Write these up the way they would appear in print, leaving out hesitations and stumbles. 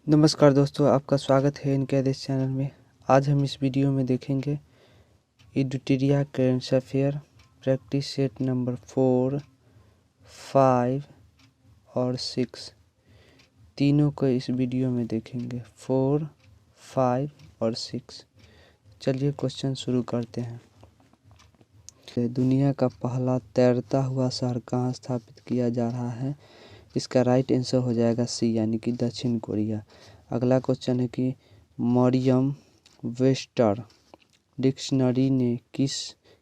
नमस्कार दोस्तों, आपका स्वागत है इनके आदेश चैनल में। आज हम इस वीडियो में देखेंगे एडुटेरिया current affair practice set number 4, 5 और 6 तीनों को इस वीडियो में देखेंगे। 4, 5 और 6। चलिए क्वेश्चन शुरू करते हैं। दुनिया का पहला तैरता हुआ शहर कहाँ स्थापित किया जा रहा है? इसका राइट आंसर हो जाएगा सी, यानी कि दक्षिण कोरिया। अगला क्वेश्चन है कि मरियम वेस्टर डिक्शनरी ने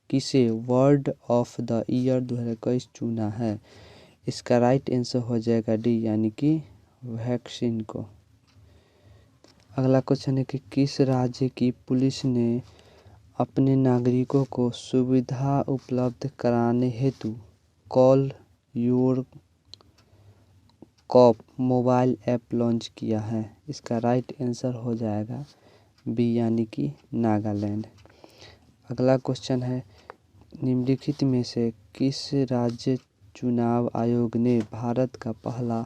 किसे वर्ड ऑफ द ईयर 2021 चुना है? इसका राइट आंसर हो जाएगा डी, यानी कि वैक्सीन को। अगला क्वेश्चन है कि किस राज्य की पुलिस ने अपने नागरिकों को सुविधा उपलब्ध कराने हेतु call your cop mobile app launch किया है? इसका राइट आंसर हो जाएगा बी, यानी कि नागालैंड। अगला क्वेश्चन है निम्नलिखित में से किस राज्य चुनाव आयोग ने भारत का पहला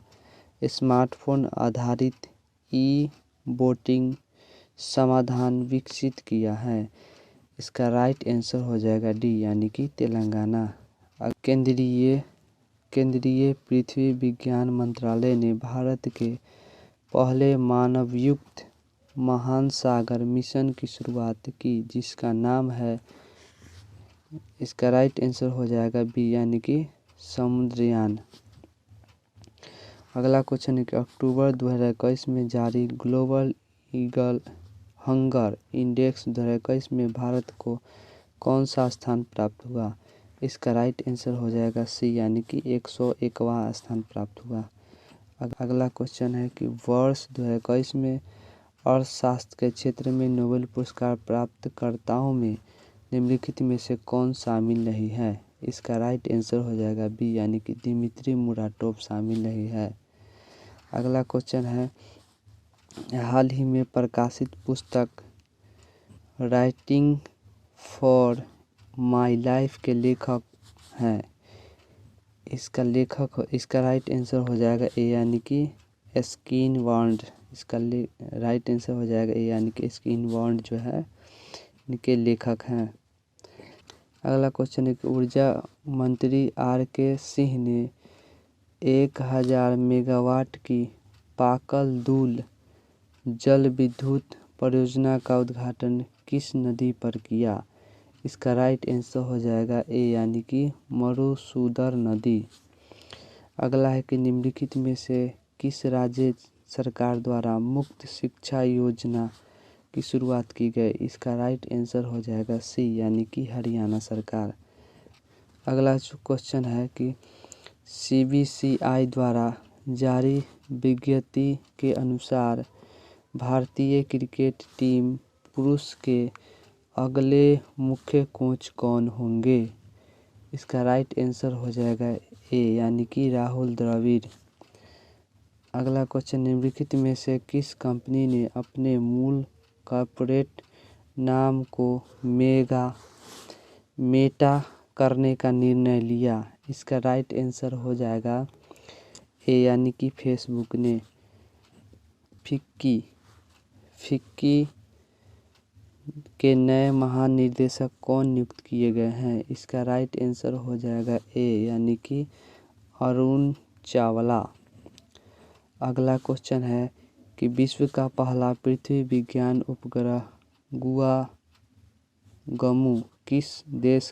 स्मार्टफोन आधारित ई वोटिंग समाधान विकसित किया है? इसका राइट आंसर हो जाएगा डी, यानी कि तेलंगाना। केंद्रीय पृथ्वी विज्ञान मंत्रालय ने भारत के पहले मानवयुक्त महासागर मिशन की शुरुआत की, जिसका नाम है, इसका राइट आंसर हो जाएगा बी, यानी कि समुद्रयान। अगला क्वेश्चन है कि अक्टूबर 2021 में जारी ग्लोबल ईगल हंगर इंडेक्स 2021 में भारत को कौन सा स्थान प्राप्त हुआ? इसका राइट आंसर हो जाएगा सी, यानी कि 101वां स्थान प्राप्त हुआ। अगला क्वेश्चन है कि वर्ष 2021 में अर्थशास्त्र के क्षेत्र में नोबेल पुरस्कार प्राप्तकर्ताओं में निम्नलिखित में से कौन शामिल नहीं है? इसका राइट आंसर हो जाएगा बी, यानी कि दिमित्री मुराटोव शामिल नहीं है। अगला क्वेश्चन है हाल ही में प्रकाशित पुस्तक राइटिंग फॉर माई लाइफ के लेखक हैं। इसका राइट आंसर हो जाएगा ए, यानी कि स्किन वार्ड। इसका राइट आंसर हो जाएगा ए, यानी कि स्किन वार्ड जो है इनके लेखक हैं। अगला क्वेश्चन है कि ऊर्जा मंत्री आर के सिंह ने 1000 मेगावाट की पाकल दूल जल विद्युत परियोजना का उद्घाटन किस नदी पर किया? इसका राइट आंसर हो जाएगा ए, यानी कि मरुसूदर नदी। अगला है कि निम्नलिखित में से किस राज्य सरकार द्वारा मुफ्त शिक्षा योजना की शुरुआत की गई? इसका राइट आंसर हो जाएगा सी, यानी कि हरियाणा सरकार। अगला क्वेश्चन है कि CBCI द्वारा जारी विज्ञप्ति के अनुसार भारतीय क्रिकेट टीम पुरुष के अगले मुख्य कोच कौन होंगे? इसका राइट आंसर हो जाएगा ए, यानी कि राहुल द्रविड़। अगला क्वेश्चन निम्नलिखित में से किस कंपनी ने अपने मूल कॉर्पोरेट नाम को मेटा करने का निर्णय लिया? इसका राइट आंसर हो जाएगा ए, यानी कि फेसबुक ने। फिक्की के नए महानिदेशक कौन नियुक्त किए गए हैं? इसका राइट आंसर हो जाएगा ए, यानी कि अरुण चावला। अगला क्वेश्चन है कि विश्व का पहला पृथ्वी विज्ञान उपग्रह गुआंगमू किस देश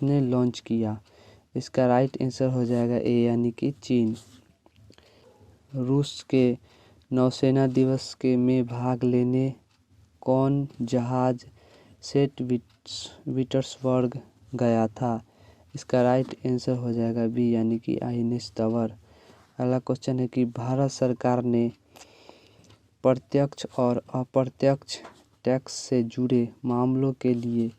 ने लॉन्च किया? इसका राइट आंसर हो जाएगा ए, यानी कि चीन। रूस के नौसेना दिवस में भाग लेने कौन जहाज सेंट पीटर्सबर्ग गया था? इसका राइट आंसर हो जाएगा बी, यानी कि आईएनएस तंवर। अगला क्वेश्चन है कि भारत सरकार ने प्रत्यक्ष और अप्रत्यक्ष टैक्स से जुड़े मामलों के लिए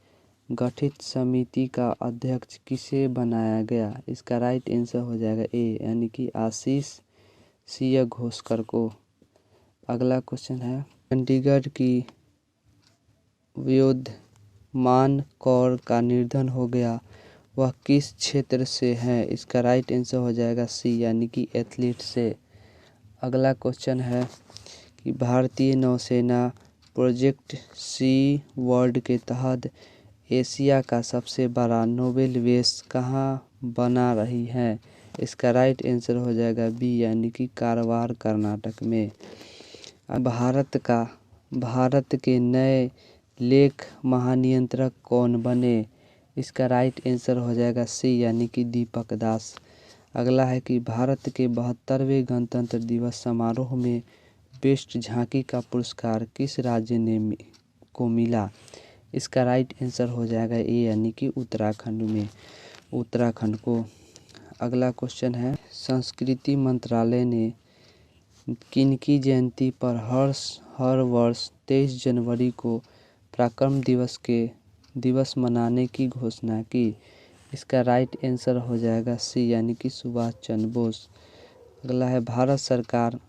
गठित समिति का अध्यक्ष किसे बनाया गया? इसका राइट आंसर हो जाएगा ए, यानी कि आशीष सिंह घोषकर को। अगला क्वेश्चन है चंडीगढ़ की विद्यमान कौर का निधन हो गया, वह किस क्षेत्र से है? इसका राइट आंसर हो जाएगा सी, यानी कि एथलीट से। अगला क्वेश्चन है कि भारतीय नौसेना प्रोजेक्ट सी वर्ल्ड के तहत एशिया का सबसे बड़ा नोवेल बेस कहाँ बना रही है। इसका राइट आंसर हो जाएगा बी यानी कि कारवार कर्नाटक में। भारत के नए लेख महानियंत्रक कौन बने। इसका राइट आंसर हो जाएगा सी यानी कि दीपक दास। अगला है कि भारत के 72वें गणतंत्र दिवस समारोह में बेस्ट झांकी का पुरस्कार किस राज्य को मिला। इसका राइट आंसर हो जाएगा ए यानी कि उत्तराखंड को। अगला क्वेश्चन है संस्कृति मंत्रालय ने किनकी जयंती पर हर वर्ष 23 जनवरी को पराक्रम दिवस मनाने की घोषणा की। इसका राइट आंसर हो जाएगा सी यानी कि सुभाष चंद्र बोस। अगला है भारत सरकार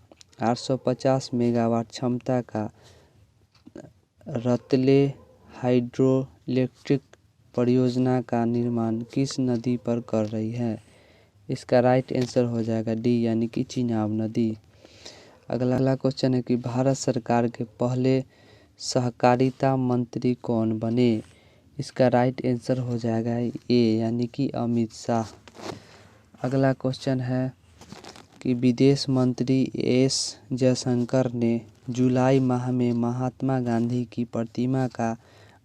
850 मेगावाट क्षमता का रतले हाइड्रो इलेक्ट्रिक परियोजना का निर्माण किस नदी पर कर रही है। इसका राइट आंसर हो जाएगा डी यानी कि चिनाब नदी। अगला क्वेश्चन है कि भारत सरकार के पहले सहकारिता मंत्री कौन बने। इसका राइट आंसर हो जाएगा ए यानी कि अमित शाह। अगला क्वेश्चन है कि विदेश मंत्री एस जयशंकर ने जुलाई माह में महात्मा गांधी की प्रतिमा का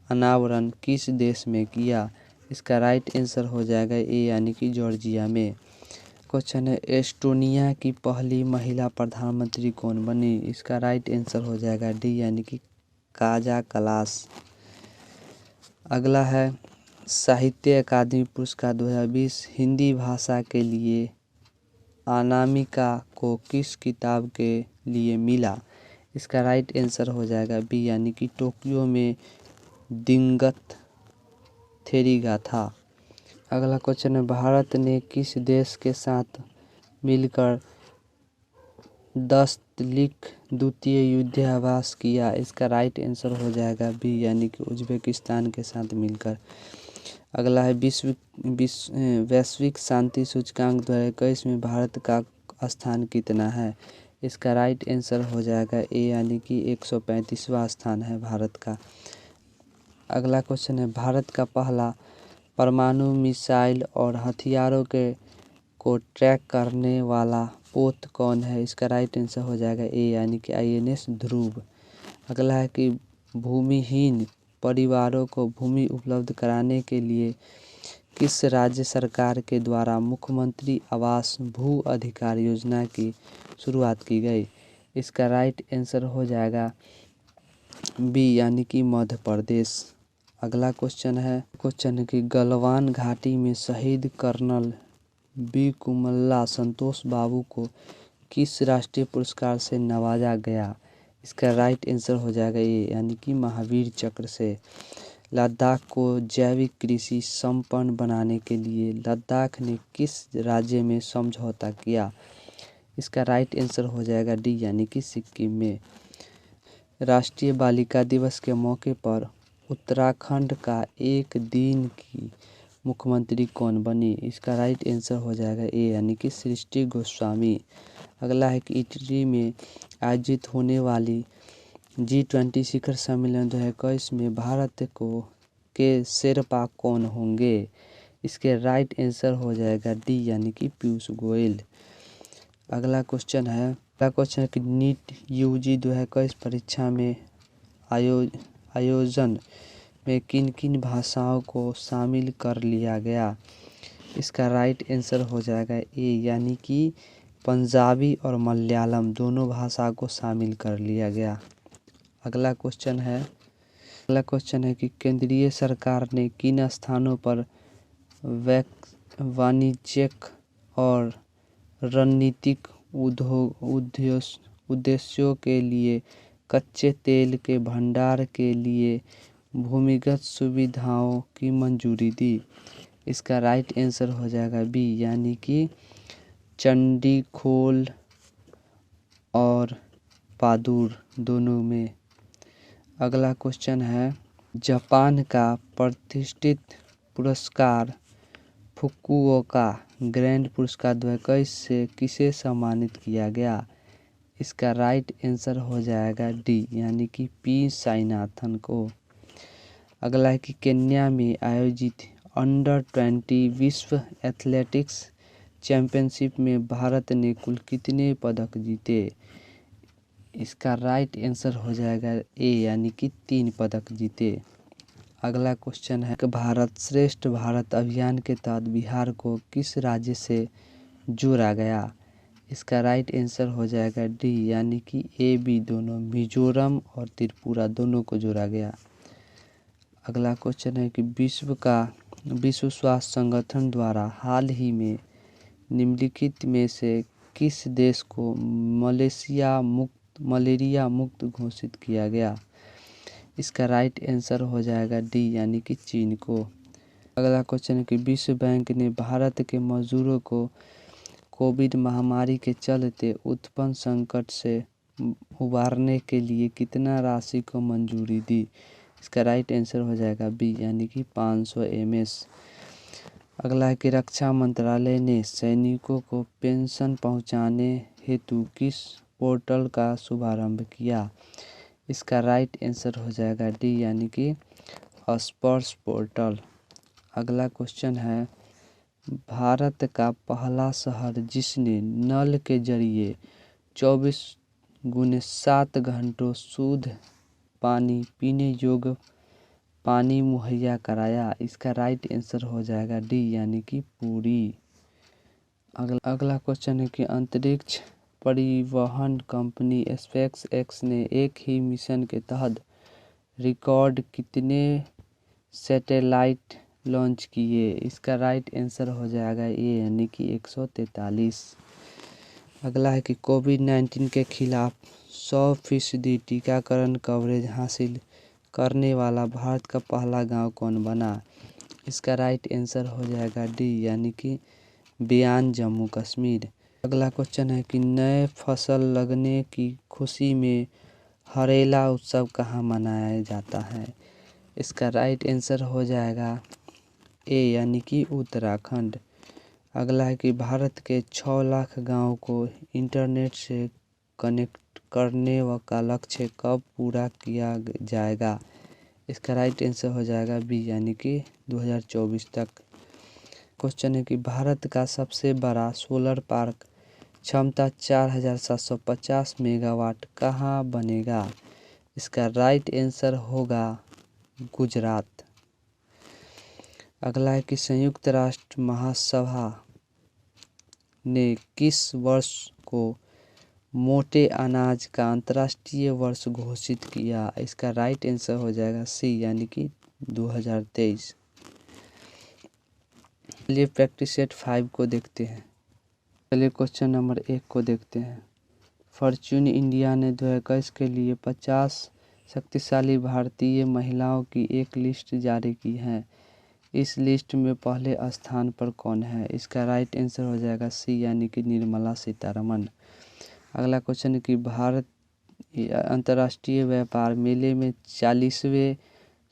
अनावरण किस देश में किया। इसका राइट आंसर हो जाएगा ए यानी कि जॉर्जिया में। क्वेश्चन है एस्टोनिया की पहली महिला प्रधानमंत्री कौन बनी। इसका राइट आंसर हो जाएगा डी यानी कि काजा कलास। अगला है साहित्य अकादमी पुरस्कार 2020 हिंदी भाषा के लिए अनामिका को किस किताब के लिए मिला। इसका राइट आंसर हो जाएगा बी यानी कि टोक्यो में दिंगत थेरीगाथा। अगला क्वेश्चन है भारत ने किस देश के साथ मिलकर दस्तलिक द्वितीय युद्धाभ्यास किया। इसका राइट आंसर हो जाएगा बी यानी कि उज्बेकिस्तान के साथ मिलकर। अगला है वैश्विक शांति सूचकांक 2021 में भारत का स्थान कितना है। इसका राइट आंसर हो जाएगा ए यानी कि 135वां स्थान है भारत का। अगला क्वेश्चन है भारत का पहला परमाणु मिसाइल और हथियारों को ट्रैक करने वाला पोत कौन है। इसका राइट आंसर हो जाएगा ए यानी कि INS ध्रुव। अगला है कि भूमिहीन परिवारों को भूमि उपलब्ध कराने के लिए किस राज्य सरकार के द्वारा मुख्यमंत्री आवास भू अधिकार योजना की शुरुआत की गई। इसका राइट आंसर हो जाएगा बी यानी कि मध्य प्रदेश। अगला क्वेश्चन है कि गलवान घाटी में शहीद कर्नल बी कुमल्ला संतोष बाबू को किस राष्ट्रीय पुरस्कार से नवाजा गया। इसका राइट आंसर हो जाएगा ए यानी कि महावीर चक्र से। लद्दाख को जैविक कृषि संपन्न बनाने के लिए लद्दाख ने किस राज्य में समझौता किया। इसका राइट आंसर हो जाएगा डी यानी कि सिक्किम में। राष्ट्रीय बालिका दिवस के मौके पर उत्तराखंड का एक दिन की मुख्यमंत्री कौन बनी। इसका राइट आंसर हो जाएगा ए यानी कि सृष्टि गोस्वामी। अगला है कि इटली में आयोजित होने वाली G20 शिखर सम्मेलन 2021 में भारत के शेरपा कौन होंगे। इसके राइट आंसर हो जाएगा डी यानी कि पीयूष गोयल। अगला क्वेश्चन है कि नीट UG 2021 परीक्षा में आयोजन में किन किन भाषाओं को शामिल कर लिया गया। इसका राइट आंसर हो जाएगा ए यानी कि पंजाबी और मलयालम दोनों भाषा को शामिल कर लिया गया। अगला क्वेश्चन है कि केंद्रीय सरकार ने किन स्थानों पर वाणिज्यिक और रणनीतिक उद्देश्यों के लिए कच्चे तेल के भंडार के लिए भूमिगत सुविधाओं की मंजूरी दी। इसका राइट आंसर हो जाएगा बी यानी कि चंडीखोल और पादुर दोनों में। अगला क्वेश्चन है जापान का प्रतिष्ठित पुरस्कार फुकुओका ग्रैंड पुरस्कार 2021 से किसे सम्मानित किया गया। इसका राइट आंसर हो जाएगा डी यानी कि पी साईनाथन को। अगला है कि केन्या में आयोजित अंडर-20 विश्व एथलेटिक्स चैंपियनशिप में भारत ने कुल कितने पदक जीते। इसका राइट आंसर हो जाएगा ए यानी कि 3 पदक जीते। अगला क्वेश्चन है कि भारत श्रेष्ठ भारत अभियान के तहत बिहार को किस राज्य से जोड़ा गया। इसका राइट आंसर हो जाएगा डी यानी कि ए बी दोनों, मिजोरम और त्रिपुरा दोनों को जोड़ा गया। अगला क्वेश्चन है कि विश्व स्वास्थ्य संगठन द्वारा हाल ही में निम्नलिखित में से किस देश को मलेरिया मुक्त घोषित किया गया। इसका राइट आंसर हो जाएगा डी यानी कि चीन को। अगला क्वेश्चन है कि विश्व बैंक ने भारत के मजदूरों को कोविड महामारी के चलते उत्पन्न संकट से उबारने के लिए कितना राशि को मंजूरी दी। इसका राइट आंसर हो जाएगा बी यानी कि 500 MS। अगला है कि रक्षा मंत्रालय ने सैनिकों को पेंशन पहुंचाने हेतु किस पोर्टल का शुभारंभ किया। इसका राइट आंसर हो जाएगा डी यानी कि स्पर्श पोर्टल। अगला क्वेश्चन है भारत का पहला शहर जिसने नल के जरिए 24x7 घंटों शुद्ध पानी पीने योग्य पानी मुहैया कराया। इसका राइट आंसर हो जाएगा डी यानी कि पुरी। अगला क्वेश्चन है कि अंतरिक्ष परिवहन कंपनी स्पेसएक्स ने एक ही मिशन के तहत रिकॉर्ड कितने सैटेलाइट लॉन्च किए। इसका राइट आंसर हो जाएगा ए यानी कि 143। अगला है कि कोविड-19 के खिलाफ 100% टीकाकरण कवरेज हासिल करने वाला भारत का पहला गांव कौन बना। इसका राइट आंसर हो जाएगा डी यानी कि बियान जम्मू कश्मीर। अगला क्वेश्चन है कि नए फसल लगने की खुशी में हरेला उत्सव कहाँ मनाया जाता है। इसका राइट आंसर हो जाएगा ए यानी कि उत्तराखंड। अगला है कि भारत के 6 लाख गाँव को इंटरनेट से कनेक्ट करने का लक्ष्य कब पूरा किया जाएगा। इसका राइट आंसर हो जाएगा बी यानी कि 2024 तक। क्वेश्चन है कि भारत का सबसे बड़ा सोलर पार्क क्षमता 4750 मेगावाट कहाँ बनेगा। इसका राइट आंसर होगा गुजरात। अगला है कि संयुक्त राष्ट्र महासभा ने किस वर्ष को मोटे अनाज का अंतर्राष्ट्रीय वर्ष घोषित किया। इसका राइट आंसर हो जाएगा सी यानी कि 2023। चलिए प्रैक्टिस सेट 5 को देखते हैं। चलिए क्वेश्चन नंबर 1 को देखते हैं। फॉर्च्यून इंडिया ने 2021 के लिए 50 शक्तिशाली भारतीय महिलाओं की एक लिस्ट जारी की है। इस लिस्ट में पहले स्थान पर कौन है। इसका राइट आंसर हो जाएगा सी यानी कि निर्मला सीतारमण। अगला क्वेश्चन है कि भारत अंतर्राष्ट्रीय व्यापार मेले में 40वें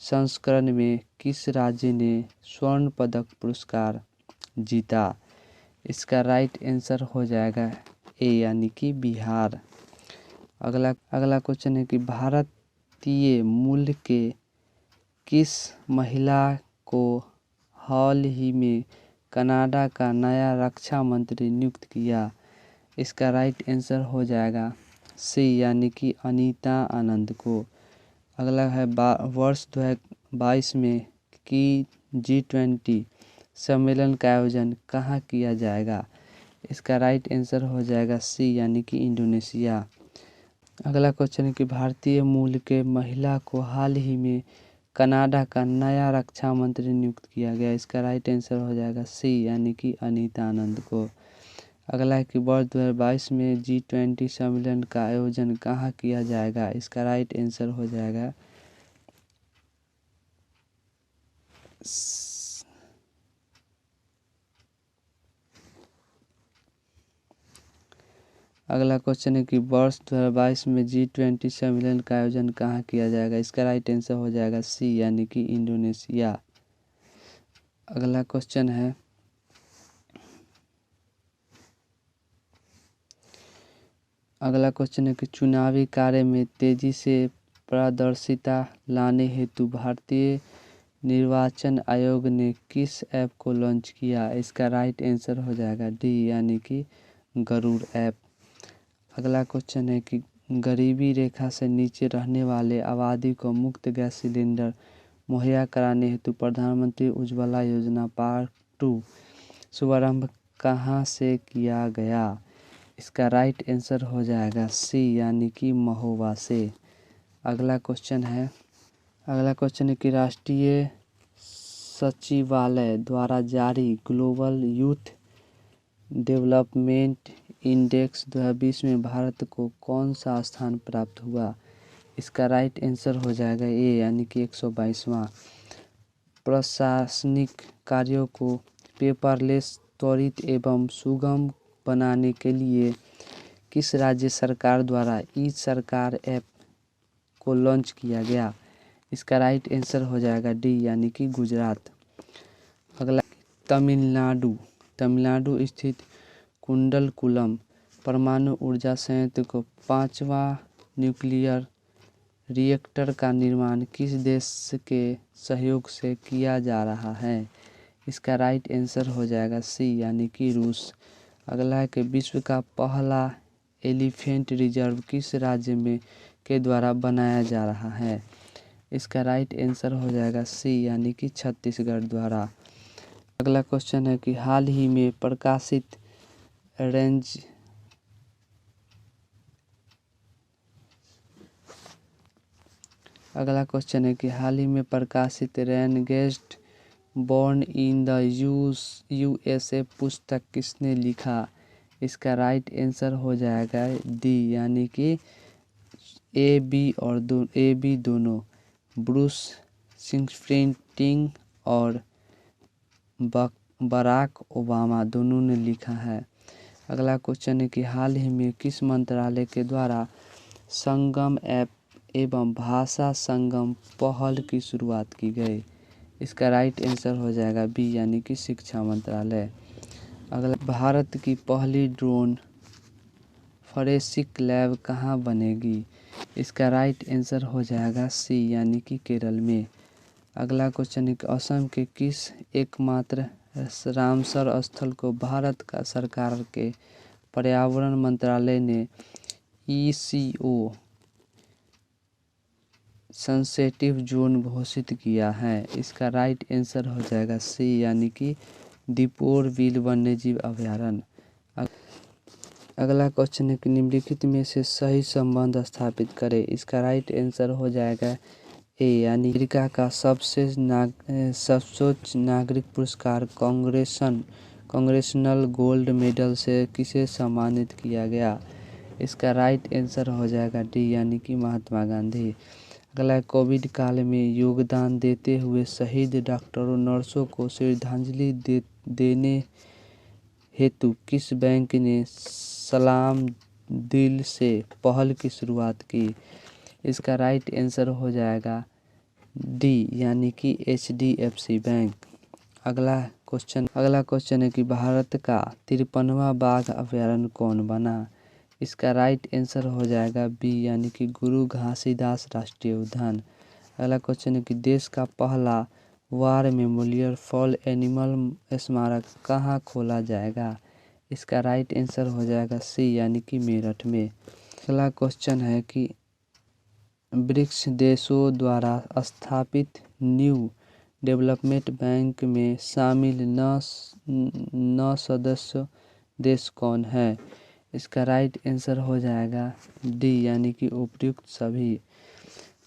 संस्करण में किस राज्य ने स्वर्ण पदक पुरस्कार जीता। इसका राइट आंसर हो जाएगा ए यानी कि बिहार। अगला क्वेश्चन है कि भारतीय मूल के किस महिला को हाल ही में कनाडा का नया रक्षा मंत्री नियुक्त किया। इसका राइट आंसर हो जाएगा सी यानी कि अनीता आनंद को। अगला है वर्ष 2022 में कि G20 सम्मेलन का आयोजन कहाँ किया जाएगा। इसका राइट आंसर हो जाएगा सी यानी कि इंडोनेशिया। अगला क्वेश्चन है कि भारतीय मूल के महिला को हाल ही में कनाडा का नया रक्षा मंत्री नियुक्त किया गया। इसका राइट आंसर हो जाएगा सी यानी कि अनीता आनंद को। अगला है कि वर्ष 2022 में G20 सम्मेलन का आयोजन कहाँ किया जाएगा। इसका राइट आंसर हो जाएगा अगला क्वेश्चन है कि वर्ष 2022 में G20 सम्मेलन का आयोजन कहाँ किया जाएगा। इसका राइट आंसर हो जाएगा सी यानी कि इंडोनेशिया। अगला क्वेश्चन है अगला क्वेश्चन है कि चुनावी कार्य में तेजी से पारदर्शिता लाने हेतु भारतीय निर्वाचन आयोग ने किस ऐप को लॉन्च किया? इसका राइट आंसर हो जाएगा डी यानी कि गरुड़ ऐप। अगला क्वेश्चन है कि गरीबी रेखा से नीचे रहने वाले आबादी को मुफ्त गैस सिलेंडर मुहैया कराने हेतु प्रधानमंत्री उज्ज्वला योजना पार्ट 2 शुभारंभ कहाँ से किया गया? इसका राइट आंसर हो जाएगा सी यानी कि महोबा से। अगला क्वेश्चन है कि राष्ट्रीय सचिवालय द्वारा जारी ग्लोबल यूथ डेवलपमेंट इंडेक्स 2020 में भारत को कौन सा स्थान प्राप्त हुआ? इसका राइट आंसर हो जाएगा ए यानी कि 122वां। प्रशासनिक कार्यों को पेपरलेस, त्वरित एवं सुगम बनाने के लिए किस राज्य सरकार द्वारा ई सरकार ऐप को लॉन्च किया गया? इसका राइट आंसर हो जाएगा डी यानी कि गुजरात। अगला तमिलनाडु स्थित कुंडलकुलम परमाणु ऊर्जा संयंत्र को 5वां न्यूक्लियर रिएक्टर का निर्माण किस देश के सहयोग से किया जा रहा है? इसका राइट आंसर हो जाएगा सी यानी कि रूस। अगला है कि विश्व का पहला एलिफेंट रिजर्व किस राज्य में के द्वारा बनाया जा रहा है? इसका राइट आंसर हो जाएगा सी यानी कि छत्तीसगढ़ द्वारा। अगला क्वेश्चन है कि हाल ही में प्रकाशित रेनगेस्ट बॉर्न इन द यूएसए पुस्तक किसने लिखा? इसका राइट आंसर हो जाएगा डी यानी कि ए बी दोनों ब्रूस स्प्रिंगस्टीन और बराक ओबामा दोनों ने लिखा है। अगला क्वेश्चन है कि हाल ही में किस मंत्रालय के द्वारा संगम ऐप एवं भाषा संगम पहल की शुरुआत की गई? इसका राइट आंसर हो जाएगा बी यानी कि शिक्षा मंत्रालय। अगला भारत की पहली ड्रोन फॉरेंसिक लैब कहाँ बनेगी? इसका राइट आंसर हो जाएगा सी यानी कि केरल में। अगला क्वेश्चन है कि असम के किस एकमात्र रामसर स्थल को भारत का सरकार के पर्यावरण मंत्रालय ने ECO सेंसिटिव जोन घोषित किया है? इसका राइट आंसर हो जाएगा सी यानी कि दीपोर बिल वन्यजीव अभयारण्य। अगला क्वेश्चन है कि निम्नलिखित में से सही संबंध स्थापित करें। इसका राइट आंसर हो जाएगा ए यानी अमेरिका का सर्वोच्च नागरिक पुरस्कार कांग्रेशनल गोल्ड मेडल से किसे सम्मानित किया गया? इसका राइट आंसर हो जाएगा डी यानी कि महात्मा गांधी। अगला कोविड काल में योगदान देते हुए शहीद डॉक्टरों नर्सों को श्रद्धांजलि देने हेतु किस बैंक ने सलाम दिल से पहल की शुरुआत की? इसका राइट आंसर हो जाएगा डी यानी कि HDFC बैंक। अगला क्वेश्चन है कि भारत का 53वां बाघ अभयारण्य कौन बना? इसका राइट आंसर हो जाएगा बी यानी कि गुरु घासीदास राष्ट्रीय उद्यान। अगला क्वेश्चन है कि देश का पहला वार मेमोरियल फॉर एनिमल स्मारक कहाँ खोला जाएगा? इसका राइट आंसर हो जाएगा सी यानी कि मेरठ में। अगला क्वेश्चन है कि ब्रिक्स देशों द्वारा स्थापित न्यू डेवलपमेंट बैंक में शामिल 9 सदस्य देश कौन है? इसका राइट आंसर हो जाएगा डी यानी कि उपयुक्त सभी।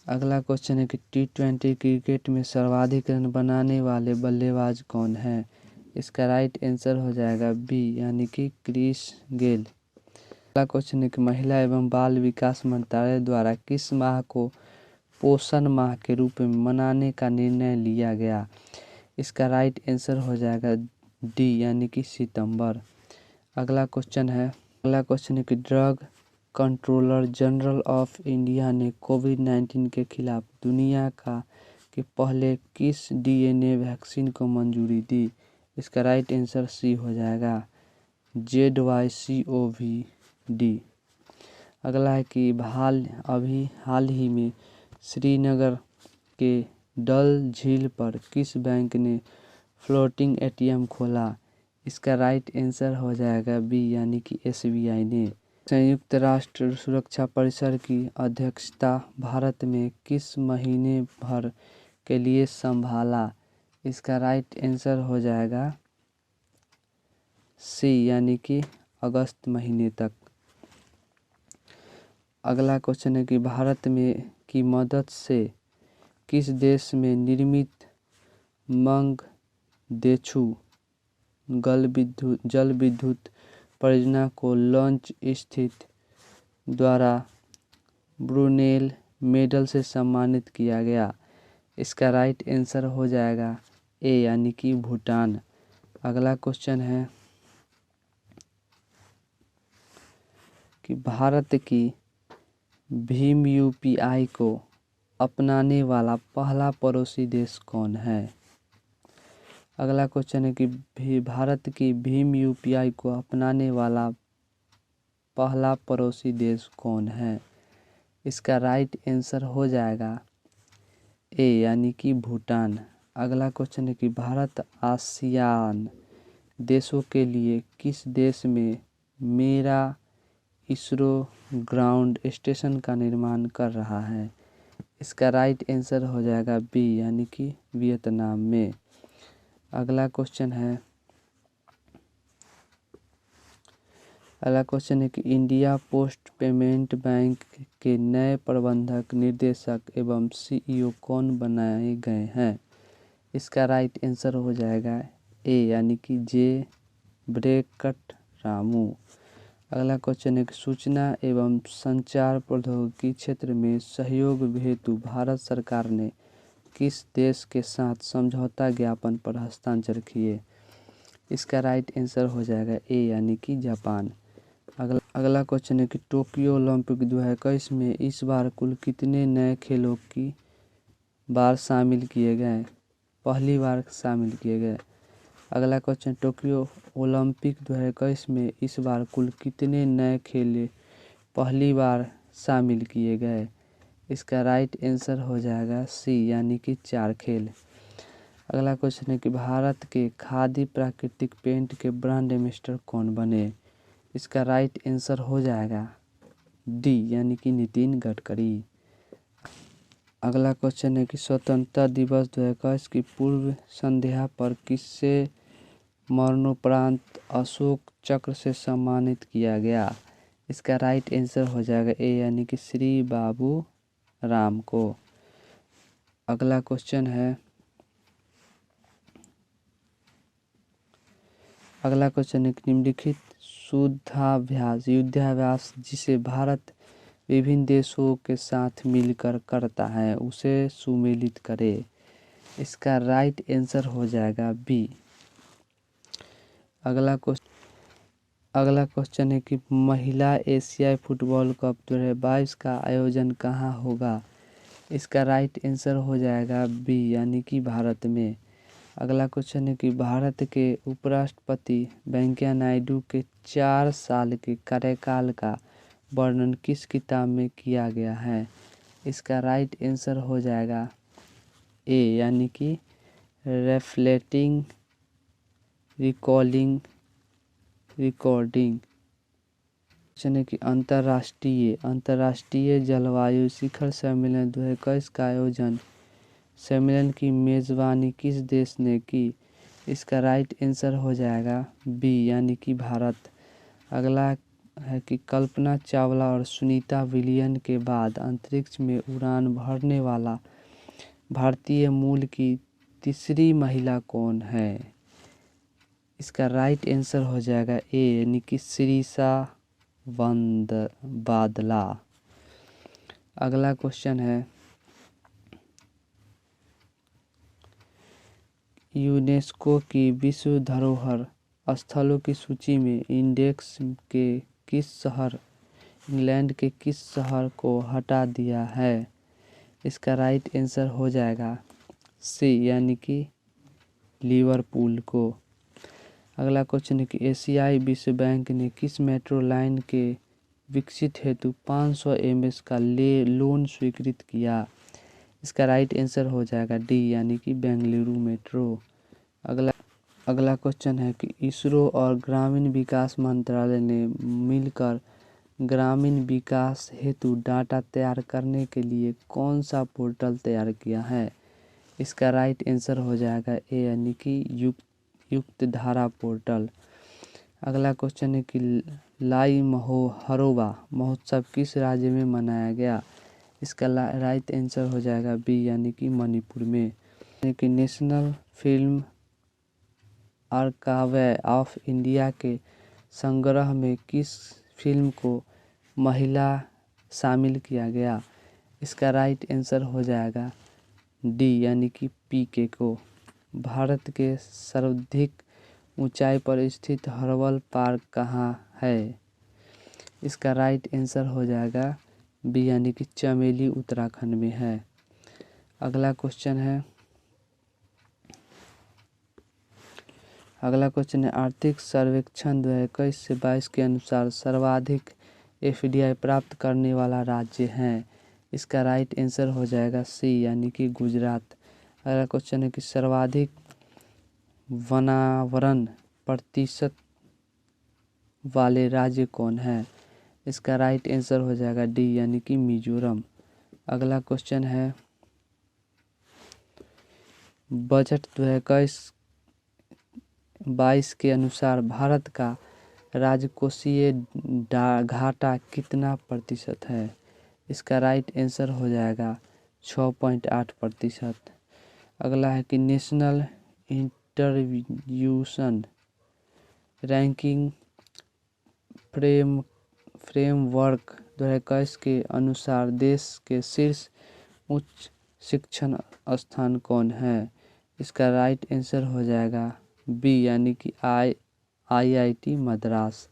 अगला क्वेश्चन है कि T20 क्रिकेट में सर्वाधिक रन बनाने वाले बल्लेबाज कौन है? इसका राइट आंसर हो जाएगा बी यानी कि क्रिस गेल। अगला क्वेश्चन है कि महिला एवं बाल विकास मंत्रालय द्वारा किस माह को पोषण माह के रूप में मनाने का निर्णय लिया गया? इसका राइट आंसर हो जाएगा डी यानी कि सितंबर। अगला क्वेश्चन है कि drug controller general of India ने कोविड-19 के खिलाफ दुनिया के पहले किस DNA वैक्सीन को मंजूरी दी? इसका राइट आंसर सी हो जाएगा ZYCOV-D। अगला है कि हाल ही में श्रीनगर के डल झील पर किस बैंक ने फ्लोटिंग एटीएम खोला? इसका राइट आंसर हो जाएगा बी यानी कि SBI ने। संयुक्त राष्ट्र सुरक्षा परिषद की अध्यक्षता भारत में किस महीने भर के लिए संभाला? इसका राइट आंसर हो जाएगा सी यानी कि अगस्त महीने तक। अगला क्वेश्चन है कि भारत में की मदद से किस देश में निर्मित मंगदेछू जल विद्युत परियोजना को लॉन्च स्थित द्वारा ब्रुनेल मेडल से सम्मानित किया गया? इसका राइट आंसर हो जाएगा ए यानी कि भूटान। अगला क्वेश्चन है कि भारत की भीम UPI को अपनाने वाला पहला पड़ोसी देश कौन है? अगला क्वेश्चन है कि भारत की भीम UPI को अपनाने वाला पहला पड़ोसी देश कौन है? इसका राइट आंसर हो जाएगा ए यानी कि भूटान। अगला क्वेश्चन है कि भारत आसियान देशों के लिए किस देश में मेरा इसरो ग्राउंड स्टेशन का निर्माण कर रहा है? इसका राइट आंसर हो जाएगा बी यानी कि वियतनाम में। अगला क्वेश्चन है कि इंडिया पोस्ट पेमेंट बैंक के नए प्रबंधक निदेशक एवं CEO कौन बनाए गए हैं? इसका राइट आंसर हो जाएगा ए यानी कि जे ब्रेकट रामू। अगला क्वेश्चन है कि सूचना एवं संचार प्रौद्योगिकी क्षेत्र में सहयोग हेतु भारत सरकार ने किस देश के साथ समझौता ज्ञापन पर हस्ताक्षर किए? इसका राइट आंसर हो जाएगा ए यानी कि जापान। अगला क्वेश्चन है कि टोक्यो ओलंपिक 2021 में इस बार कुल कितने नए खेलों की बार शामिल किए गए? पहली बार शामिल किए गए। अगला क्वेश्चन, टोक्यो ओलंपिक 2021 में इस बार कुल कितने नए खेल पहली बार शामिल किए गए? इसका राइट आंसर हो जाएगा सी यानी कि 4 खेल। अगला क्वेश्चन है कि भारत के खादी प्राकृतिक पेंट के ब्रांड एम्बेसडर कौन बने? इसका राइट आंसर हो जाएगा डी यानी कि नितिन गडकरी। अगला क्वेश्चन है कि स्वतंत्रता दिवस 2021 की पूर्व संध्या पर किससे मरणोपरांत अशोक चक्र से सम्मानित किया गया? इसका राइट आंसर हो जाएगा ए यानी कि श्री बाबू राम को। अगला क्वेश्चन है कि निम्नलिखित युद्धाभ्यास जिसे भारत विभिन्न देशों के साथ मिलकर करता है उसे सुमेलित करे। इसका राइट आंसर हो जाएगा बी। अगला क्वेश्चन है कि महिला एशियाई फुटबॉल कप 2022 का आयोजन कहाँ होगा? इसका राइट आंसर हो जाएगा बी यानी कि भारत में। अगला क्वेश्चन है कि भारत के उपराष्ट्रपति वेंकैया नायडू के 4 साल के कार्यकाल का वर्णन किस किताब में किया गया है? इसका राइट आंसर हो जाएगा ए यानी कि रिफ्लेक्टिंग रिकॉर्डिंग। क्वेश्चन है कि अंतर्राष्ट्रीय जलवायु शिखर सम्मेलन 2021 का आयोजन सम्मेलन की मेजबानी किस देश ने की? इसका राइट आंसर हो जाएगा बी यानी कि भारत। अगला है कि कल्पना चावला और सुनीता विलियम के बाद अंतरिक्ष में उड़ान भरने वाला भारतीय मूल की तीसरी महिला कौन है? इसका राइट आंसर हो जाएगा ए यानी कि शिरीषा बादला। अगला क्वेश्चन है यूनेस्को की विश्व धरोहर स्थलों की सूची में इंग्लैंड के किस शहर को हटा दिया है? इसका राइट आंसर हो जाएगा सी यानी कि लिवरपूल को। अगला क्वेश्चन है कि एशियाई विश्व बैंक ने किस मेट्रो लाइन के विकसित हेतु 500 एमएस का लोन स्वीकृत किया। इसका राइट आंसर हो जाएगा डी यानी कि बेंगलुरु मेट्रो। अगला क्वेश्चन है कि इसरो और ग्रामीण विकास मंत्रालय ने मिलकर ग्रामीण विकास हेतु डाटा तैयार करने के लिए कौन सा पोर्टल तैयार किया है। इसका राइट आंसर हो जाएगा ए यानी कि युक्त धारा पोर्टल। अगला क्वेश्चन है कि लाई हरोबा महोत्सव किस राज्य में मनाया गया। इसका राइट आंसर हो जाएगा बी यानी कि मणिपुर में। यानी कि national film archive of India के संग्रह में किस फिल्म को महिला शामिल किया गया। इसका राइट आंसर हो जाएगा डी यानी कि पीके को। भारत के सर्वाधिक ऊंचाई पर स्थित हर्बल पार्क कहाँ है। इसका राइट आंसर हो जाएगा बी यानी कि चमेली उत्तराखंड में है। अगला क्वेश्चन है आर्थिक सर्वेक्षण 2021 से 22 के अनुसार सर्वाधिक एफडीआई प्राप्त करने वाला राज्य है। इसका राइट आंसर हो जाएगा सी यानी कि गुजरात। अगला क्वेश्चन है कि सर्वाधिक वनावरण प्रतिशत वाले राज्य कौन है। इसका राइट आंसर हो जाएगा डी यानी कि मिजोरम। अगला क्वेश्चन है बजट 2021-22 के अनुसार भारत का राजकोषीय घाटा कितना प्रतिशत है। इसका राइट आंसर हो जाएगा 6.8%। अगला है कि नेशनल इंटरव्यूशन रैंकिंग फ्रेमवर्क 2021 के अनुसार देश के शीर्ष उच्च शिक्षण स्थान कौन है। इसका राइट आंसर हो जाएगा बी यानी कि आईआईटी मद्रास।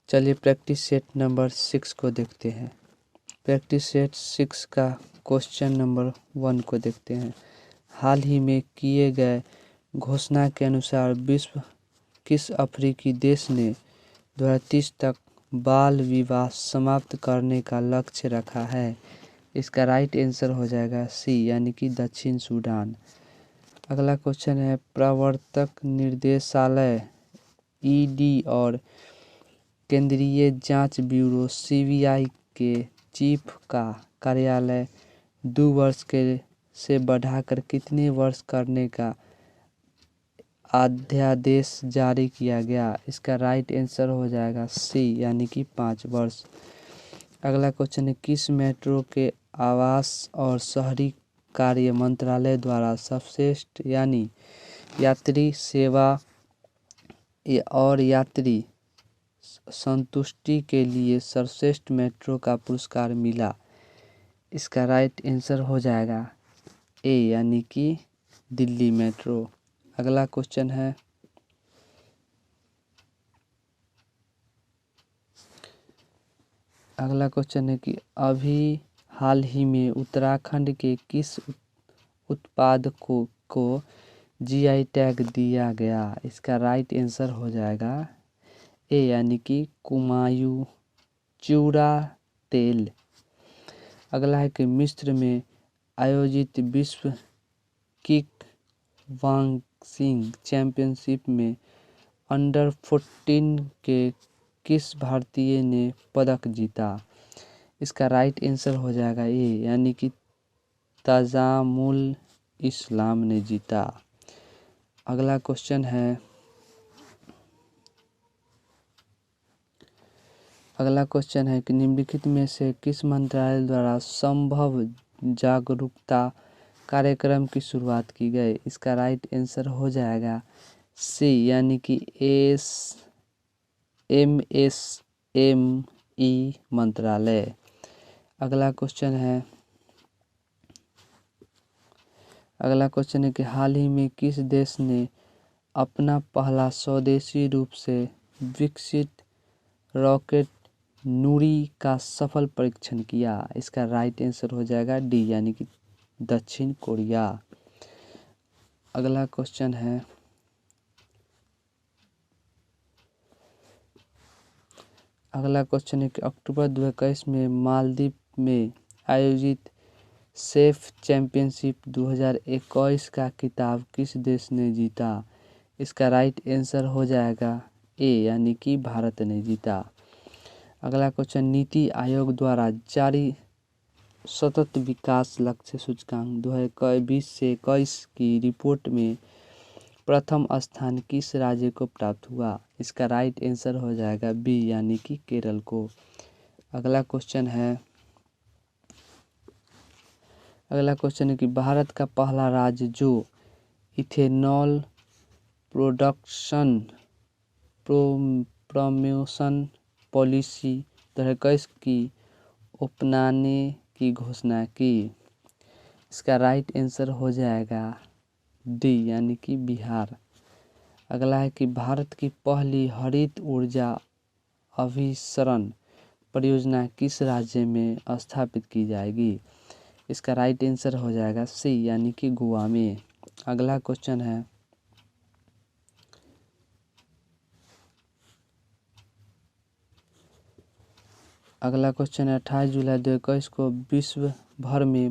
चलिए प्रैक्टिस सेट नंबर 6 को देखते हैं। प्रैक्टिस सेट 6 का क्वेश्चन नंबर 1 को देखते हैं। हाल ही में किए गए घोषणा के अनुसार विश्व किस अफ्रीकी देश ने 2030 तक बाल विवाह समाप्त करने का लक्ष्य रखा है। इसका राइट आंसर हो जाएगा सी यानी कि दक्षिण सूडान। अगला क्वेश्चन है प्रवर्तक निर्देशालय ईडी और केंद्रीय जांच ब्यूरो सीबीआई के चीफ का कार्यालय 2 वर्ष से बढ़ाकर कितने वर्ष करने का अध्यादेश जारी किया गया। इसका राइट आंसर हो जाएगा सी यानी कि 5 वर्ष। अगला क्वेश्चन है किस मेट्रो के आवास और शहरी कार्य मंत्रालय द्वारा सर्वश्रेष्ठ यानी यात्री सेवा और यात्री संतुष्टि के लिए सर्वश्रेष्ठ मेट्रो का पुरस्कार मिला। इसका राइट आंसर हो जाएगा ए यानी कि दिल्ली मेट्रो। अगला क्वेश्चन है कि अभी हाल ही में उत्तराखंड के किस उत्पाद को जीआई टैग दिया गया। इसका राइट आंसर हो जाएगा ए यानी कि कुमायूं चूड़ा तेल। अगला है कि मिस्र में आयोजित विश्व किक बॉक्सिंग चैंपियनशिप में अंडर-14 के किस भारतीय ने पदक जीता। इसका राइट आंसर हो जाएगा ए यानी कि तजामुल इस्लाम ने जीता। अगला क्वेश्चन है कि निम्नलिखित में से किस मंत्रालय द्वारा संभव जागरूकता कार्यक्रम की शुरुआत की गई। इसका राइट आंसर हो जाएगा सी यानी कि एमएसएमई मंत्रालय। अगला क्वेश्चन है कि हाल ही में किस देश ने अपना पहला स्वदेशी रूप से विकसित रॉकेट नूरी का सफल परीक्षण किया। इसका राइट आंसर हो जाएगा डी यानी कि दक्षिण कोरिया। अगला क्वेश्चन है अगला क्वेश्चन है कि अक्टूबर 2021 में मालदीव में आयोजित सेफ चैंपियनशिप 2021 का खिताब किस देश ने जीता? इसका राइट आंसर हो जाएगा ए यानी कि भारत ने जीता। अगला क्वेश्चन, नीति आयोग द्वारा जारी सतत विकास लक्ष्य सूचकांक 2020 से 21 की रिपोर्ट में प्रथम स्थान किस राज्य को प्राप्त हुआ? इसका राइट आंसर हो जाएगा बी यानी कि केरल को। अगला क्वेश्चन है कि भारत का पहला राज्य जो इथेनॉल प्रोडक्शन प्रमोशन पॉलिसी 2021 की अपनाने की घोषणा की। इसका राइट आंसर हो जाएगा डी यानी कि बिहार। अगला है कि भारत की पहली हरित ऊर्जा अभिसरण परियोजना किस राज्य में स्थापित की जाएगी? इसका राइट आंसर हो जाएगा सी यानी कि गोवा में। अगला क्वेश्चन है अगला क्वेश्चन है 28 जुलाई 2021 को विश्व भर में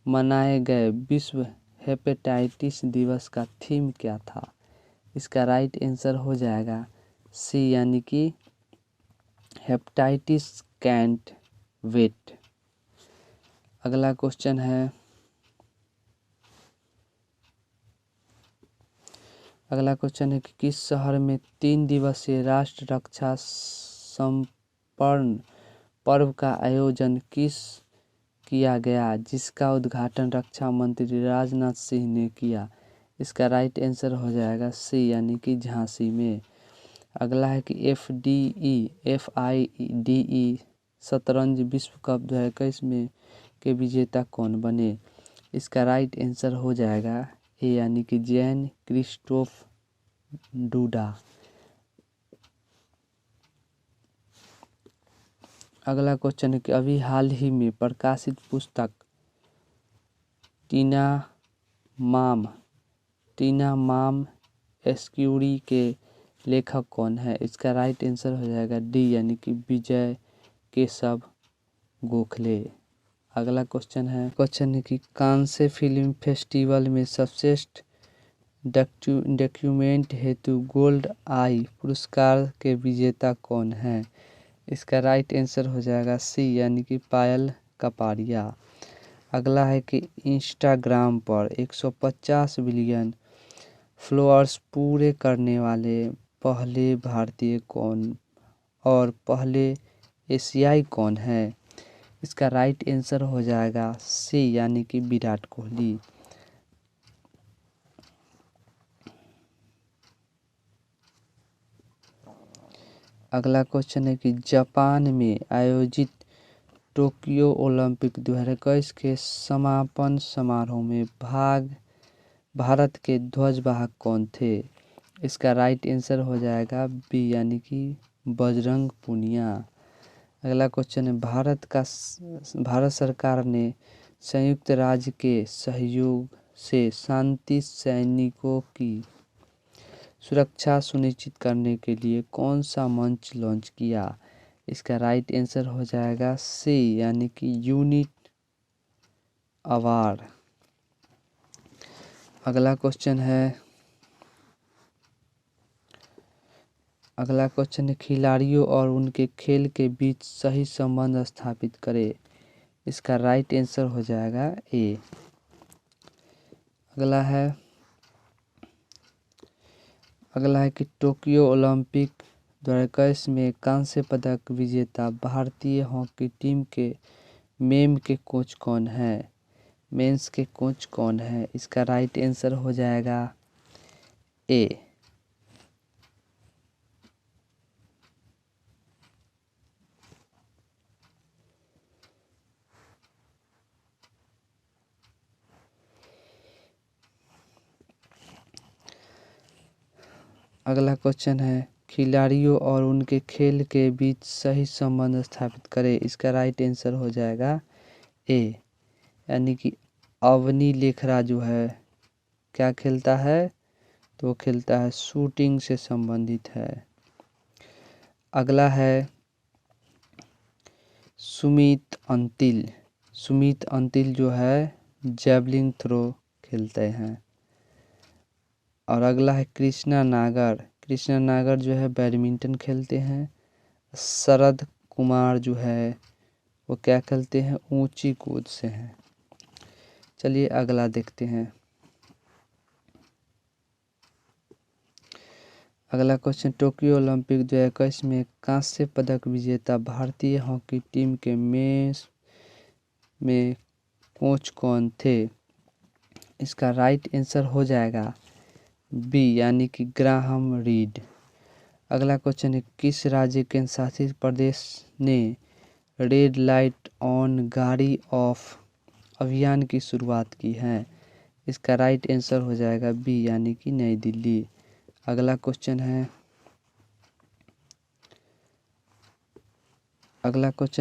मनाए गए विश्व हेपेटाइटिस दिवस का थीम क्या था? इसका राइट आंसर हो जाएगा सी यानी कि हेपेटाइटिस कैंट वेट। अगला क्वेश्चन है कि किस शहर में 3 दिवसीय राष्ट्र रक्षा समर्पण पर्व का आयोजन किया गया जिसका उद्घाटन रक्षा मंत्री राजनाथ सिंह ने किया? इसका राइट आंसर हो जाएगा सी यानी कि झांसी में। अगला है कि FIDE शतरंज विश्व कप 2021 में के विजेता कौन बने? इसका राइट आंसर हो जाएगा ए यानी कि जैन क्रिस्टोफ डूडा। अगला क्वेश्चन है कि अभी हाल ही में प्रकाशित पुस्तक टीना माम एस्क्यूरी के लेखक कौन है? इसका राइट आंसर हो जाएगा डी यानी कि विजय केशव गोखले। अगला क्वेश्चन है कि कांसे फिल्म फेस्टिवल में सर्वश्रेष्ठ डॉक्यूमेंट हेतु गोल्ड आई पुरस्कार के विजेता कौन है? इसका राइट आंसर हो जाएगा सी यानी कि पायल कपाड़िया। अगला है कि इंस्टाग्राम पर 150 बिलियन फॉलोअर्स पूरे करने वाले पहले भारतीय कौन और पहले एशियाई कौन है? इसका राइट आंसर हो जाएगा सी यानी कि विराट कोहली। अगला क्वेश्चन है कि जापान में आयोजित टोक्यो ओलंपिक 2021 के समापन समारोह में भारत के ध्वजवाहक कौन थे? इसका राइट आंसर हो जाएगा बी यानी कि बजरंग पुनिया। अगला क्वेश्चन है भारत सरकार ने संयुक्त राज्य के सहयोग से शांति सैनिकों की सुरक्षा सुनिश्चित करने के लिए कौन सा मंच लॉन्च किया? इसका राइट आंसर हो जाएगा सी यानी कि यूनिट अवार्ड। अगला क्वेश्चन है खिलाड़ियों और उनके खेल के बीच सही संबंध स्थापित करें। इसका राइट आंसर हो जाएगा ए। अगला है कि टोक्यो ओलंपिक 2021 में कांस्य पदक विजेता भारतीय हॉकी टीम के मेंस के कोच कौन है? इसका राइट आंसर हो जाएगा ए। अगला क्वेश्चन है खिलाड़ियों और उनके खेल के बीच सही संबंध स्थापित करें। इसका राइट आंसर हो जाएगा ए यानी कि अवनी लेखरा जो है क्या खेलता है? तो खेलता है शूटिंग से संबंधित है। अगला है सुमित अंतिल। सुमित अंतिल जो है जैवलिन थ्रो खेलते हैं। और अगला है कृष्णा नागर। कृष्णा नागर जो है बैडमिंटन खेलते हैं। शरद कुमार जो है वो क्या खेलते हैं, ऊंची कूद से हैं। चलिए अगला देखते हैं। अगला क्वेश्चन, टोक्यो ओलंपिक 2021 में कांस्य पदक विजेता भारतीय हॉकी टीम के में कोच कौन थे? इसका राइट आंसर हो जाएगा बी यानी कि ग्राहम रीड। अगला क्वेश्चन है, किस राज्य केंद्र शासित प्रदेश ने रेड लाइट ऑन गाड़ी ऑफ अभियान की शुरुआत की है? इसका राइट आंसर हो जाएगा बी यानी कि नई दिल्ली। अगला क्वेश्चन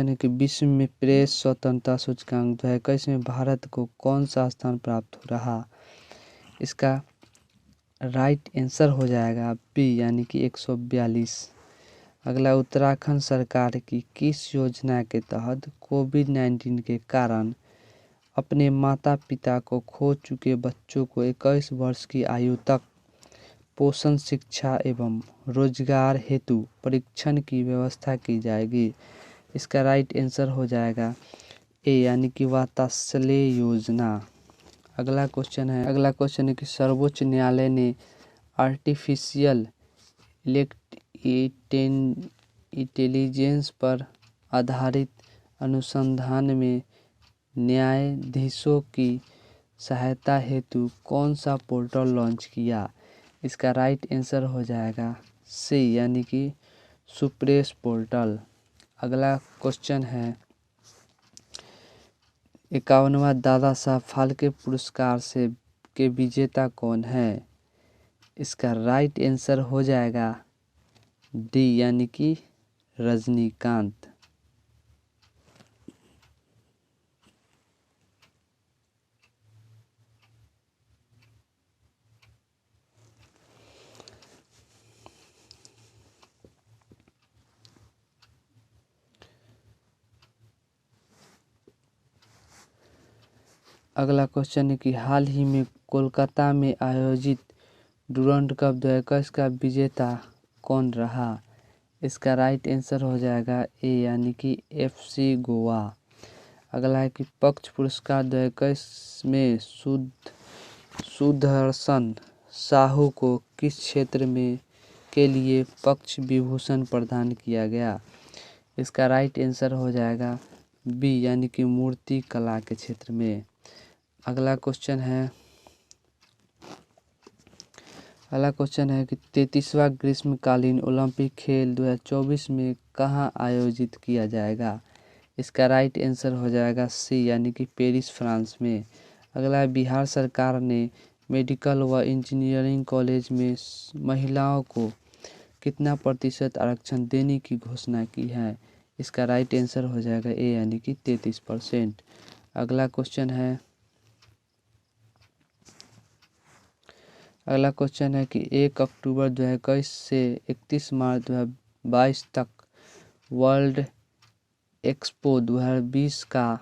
है कि विश्व में प्रेस स्वतंत्रता सूचकांक 2021 में भारत को कौन सा स्थान प्राप्त हो रहा? इसका राइट आंसर हो जाएगा बी यानी कि 142। अगला, उत्तराखंड सरकार की किस योजना के तहत कोविड-19 के कारण अपने माता पिता को खो चुके बच्चों को 21 वर्ष की आयु तक पोषण, शिक्षा एवं रोजगार हेतु परीक्षण की व्यवस्था की जाएगी? इसका राइट आंसर हो जाएगा ए यानी कि वात्सल्य योजना। अगला क्वेश्चन है कि सर्वोच्च न्यायालय ने आर्टिफिशियल इंटेलिजेंस पर आधारित अनुसंधान में न्यायाधीशों की सहायता हेतु कौन सा पोर्टल लॉन्च किया? इसका राइट आंसर हो जाएगा सी यानी कि सुप्रेस पोर्टल। अगला क्वेश्चन है, 51वां दादा साहब फाल्के पुरस्कार के विजेता कौन है? इसका राइट आंसर हो जाएगा डी यानी कि रजनीकांत। अगला क्वेश्चन है कि हाल ही में कोलकाता में आयोजित डुरंड कप 2021 का विजेता कौन रहा? इसका राइट आंसर हो जाएगा ए यानी कि एफसी गोवा। अगला है कि पक्ष पुरस्कार 2021 में सुदर्शन साहू को किस क्षेत्र में के लिए पक्ष विभूषण प्रदान किया गया? इसका राइट आंसर हो जाएगा बी यानी कि मूर्ति कला के क्षेत्र में। अगला क्वेश्चन है कि 33वां ग्रीष्मकालीन ओलंपिक खेल 2024 में कहाँ आयोजित किया जाएगा? इसका राइट आंसर हो जाएगा सी यानी कि पेरिस, फ्रांस में। अगला, बिहार सरकार ने मेडिकल व इंजीनियरिंग कॉलेज में महिलाओं को कितना प्रतिशत आरक्षण देने की घोषणा की है? इसका राइट आंसर हो जाएगा ए यानी कि 33%। अगला क्वेश्चन है कि 1 अक्टूबर 2021 से 31 मार्च 2022 तक वर्ल्ड एक्सपो 2020 का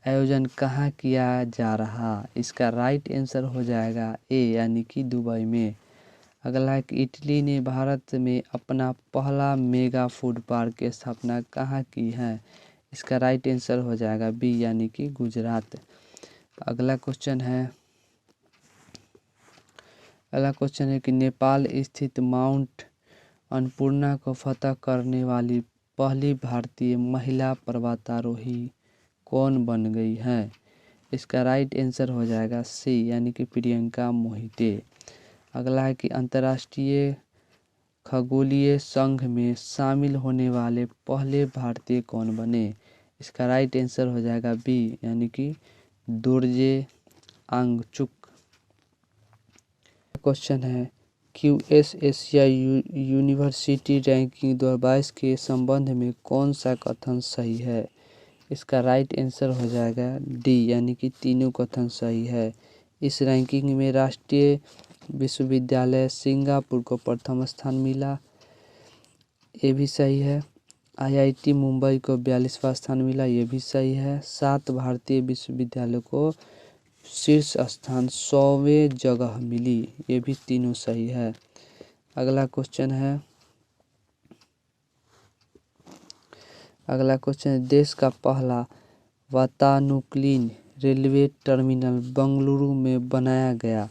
आयोजन कहाँ किया जा रहा? इसका राइट आंसर हो जाएगा ए यानी कि दुबई में। अगला है कि इटली ने भारत में अपना पहला मेगा फूड पार्क की स्थापना कहाँ की है? इसका राइट आंसर हो जाएगा बी यानी कि गुजरात। अगला क्वेश्चन है कि नेपाल स्थित माउंट अन्नपूर्णा को फतह करने वाली पहली भारतीय महिला पर्वतारोही कौन बन गई है? इसका राइट आंसर हो जाएगा सी यानी कि प्रियंका मोहिते। अगला है कि अंतर्राष्ट्रीय खगोलीय संघ में शामिल होने वाले पहले भारतीय कौन बने? इसका राइट आंसर हो जाएगा बी यानी कि दोर्जे आंगचुक। क्वेश्चन है, क्यूएस एशिया यूनिवर्सिटी रैंकिंग 2022 के संबंध में कौन सा कथन सही है? इसका राइट आंसर हो जाएगा डी यानी कि तीनों कथन सही है। इस रैंकिंग में राष्ट्रीय विश्वविद्यालय सिंगापुर को प्रथम स्थान मिला। ये भी सही है। IIT मुंबई को 42वां स्थान मिला, ये भी सही है। 7 भारतीय विश्वविद्यालयों को शीर्ष स्थान 100वें जगह मिली, ये भी तीनों सही है। अगला क्वेश्चन है देश का पहला वातानुकूलित रेलवे टर्मिनल बंगलुरु में बनाया गया,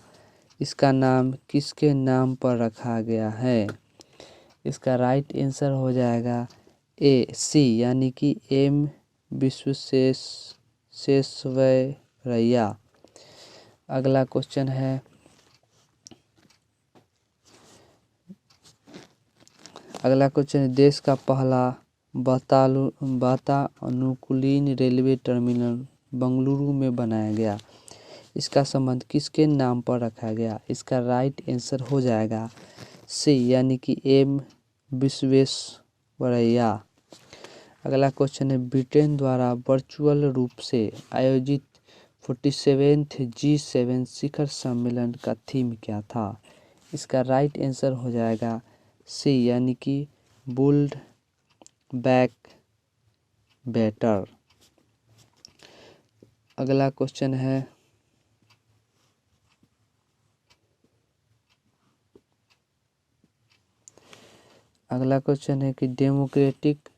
इसका नाम किसके नाम पर रखा गया है? इसका राइट आंसर हो जाएगा सी यानी कि एम विश्वेश्वरैया। अगला क्वेश्चन है देश का पहला वातानुकूलित रेलवे टर्मिनल बंगलुरु में बनाया गया, इसका संबंध किसके नाम पर रखा गया? इसका राइट आंसर हो जाएगा सी यानी कि एम विश्वेश्वरैया। अगला क्वेश्चन है ब्रिटेन द्वारा वर्चुअल रूप से आयोजित 47th G7 शिखर सम्मेलन का थीम क्या था? इसका राइट आंसर हो जाएगा सी यानी कि बुल्ड बैक बेटर। अगला क्वेश्चन है कि डेमोक्रेटिक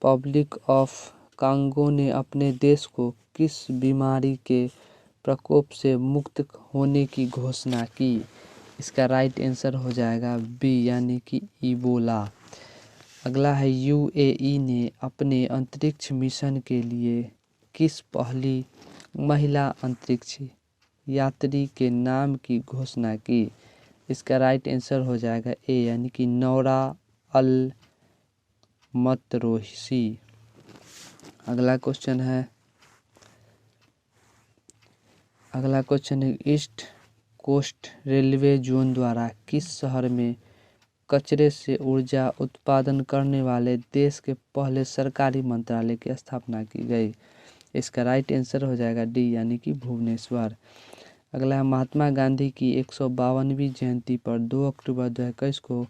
रिपब्लिक ऑफ कांगो ने अपने देश को किस बीमारी के प्रकोप से मुक्त होने की घोषणा की? इसका राइट आंसर हो जाएगा बी यानी कि इबोला। अगला है UAE ने अपने अंतरिक्ष मिशन के लिए किस पहली महिला अंतरिक्ष यात्री के नाम की घोषणा की? इसका राइट आंसर हो जाएगा ए यानी कि नौरा अल मतरोही। अगला क्वेश्चन है ईस्ट कोस्ट रेलवे जोन द्वारा किस शहर में कचरे से ऊर्जा उत्पादन करने वाले देश के पहले सरकारी मंत्रालय की स्थापना की गई? इसका राइट आंसर हो जाएगा डी यानी कि भुवनेश्वर। अगला है महात्मा गांधी की 152वीं जयंती पर 2 अक्टूबर 2021 को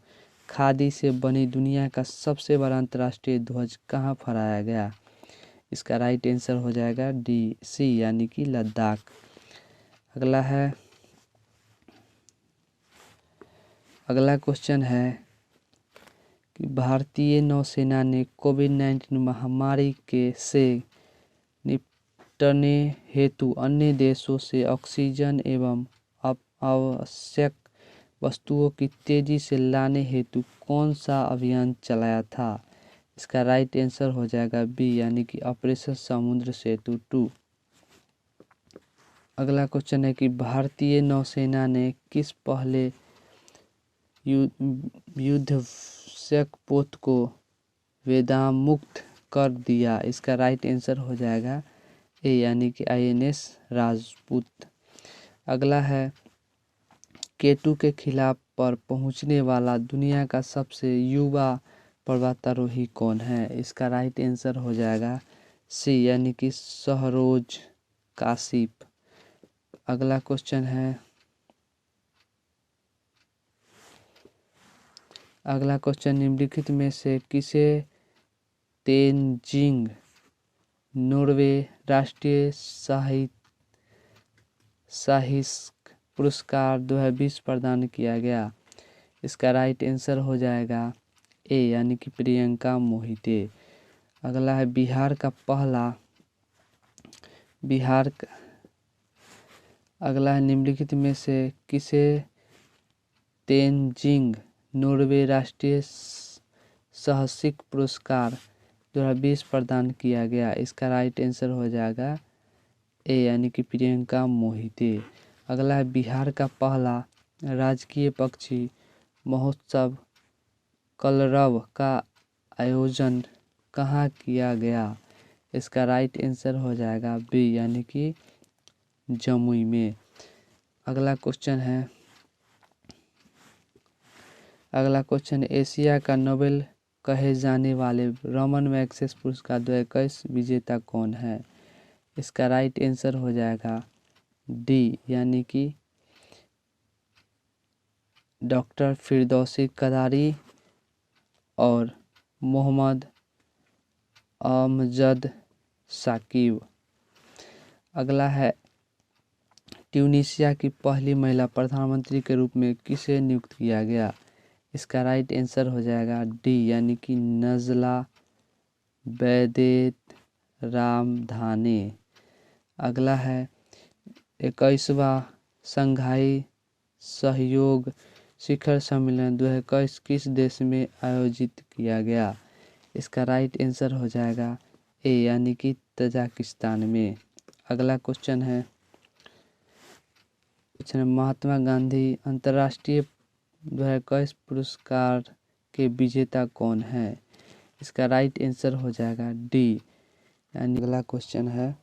खादी से बनी दुनिया का सबसे बड़ा अंतर्राष्ट्रीय ध्वज कहाँ फहराया गया? इसका राइट आंसर हो जाएगा डी सी यानी कि लद्दाख। अगला क्वेश्चन है कि भारतीय नौसेना ने कोविड-19 महामारी से निपटने हेतु अन्य देशों से ऑक्सीजन एवं आवश्यक वस्तुओं की तेजी से लाने हेतु कौन सा अभियान चलाया था? इसका राइट आंसर हो जाएगा बी यानी कि ऑपरेशन समुद्र सेतु 2। अगला क्वेश्चन है कि भारतीय नौसेना ने किस पहले युद्धक पोत को वेदामुक्त कर दिया? इसका राइट आंसर हो जाएगा ए यानी कि INS राजपूत। अगला है K2 के खिलाफ पर पहुंचने वाला दुनिया का सबसे युवा पर्वतारोही कौन है? इसका राइट आंसर हो जाएगा सी यानी कि शहरोज काशिप। अगला क्वेश्चन निम्नलिखित में से किसे तेनजिंग नॉर्वे राष्ट्रीय साहित्य पुरस्कार 2020 प्रदान किया गया? इसका राइट आंसर हो जाएगा ए यानी कि प्रियंका मोहिते। अगला है निम्नलिखित में से किसे तेनजिंग नॉर्वे राष्ट्रीय साहसिक पुरस्कार 2020 प्रदान किया गया? इसका राइट आंसर हो जाएगा ए यानी कि प्रियंका मोहिते। अगला है बिहार का पहला राजकीय पक्षी महोत्सव कलरव का आयोजन कहाँ किया गया? इसका राइट आंसर हो जाएगा बी यानी कि जमुई में। अगला क्वेश्चन एशिया का नोबेल कहे जाने वाले रमन मैग्सेसे पुरस्कार 2021 विजेता कौन है? इसका राइट आंसर हो जाएगा डी यानी कि डॉक्टर फिरदौसी कदारी और मोहम्मद अमजद साकिब। अगला है ट्यूनीशिया की पहली महिला प्रधानमंत्री के रूप में किसे नियुक्त किया गया? इसका राइट आंसर हो जाएगा डी यानी कि नज़ला बैदेत रामधाने। अगला है 21वां शंघाई सहयोग शिखर सम्मेलन 2021 किस देश में आयोजित किया गया? इसका राइट आंसर हो जाएगा ए यानी कि तजाकिस्तान में। अगला क्वेश्चन है महात्मा गांधी अंतर्राष्ट्रीय 2021 पुरस्कार के विजेता कौन है? इसका राइट आंसर हो जाएगा डी यानी। अगला क्वेश्चन है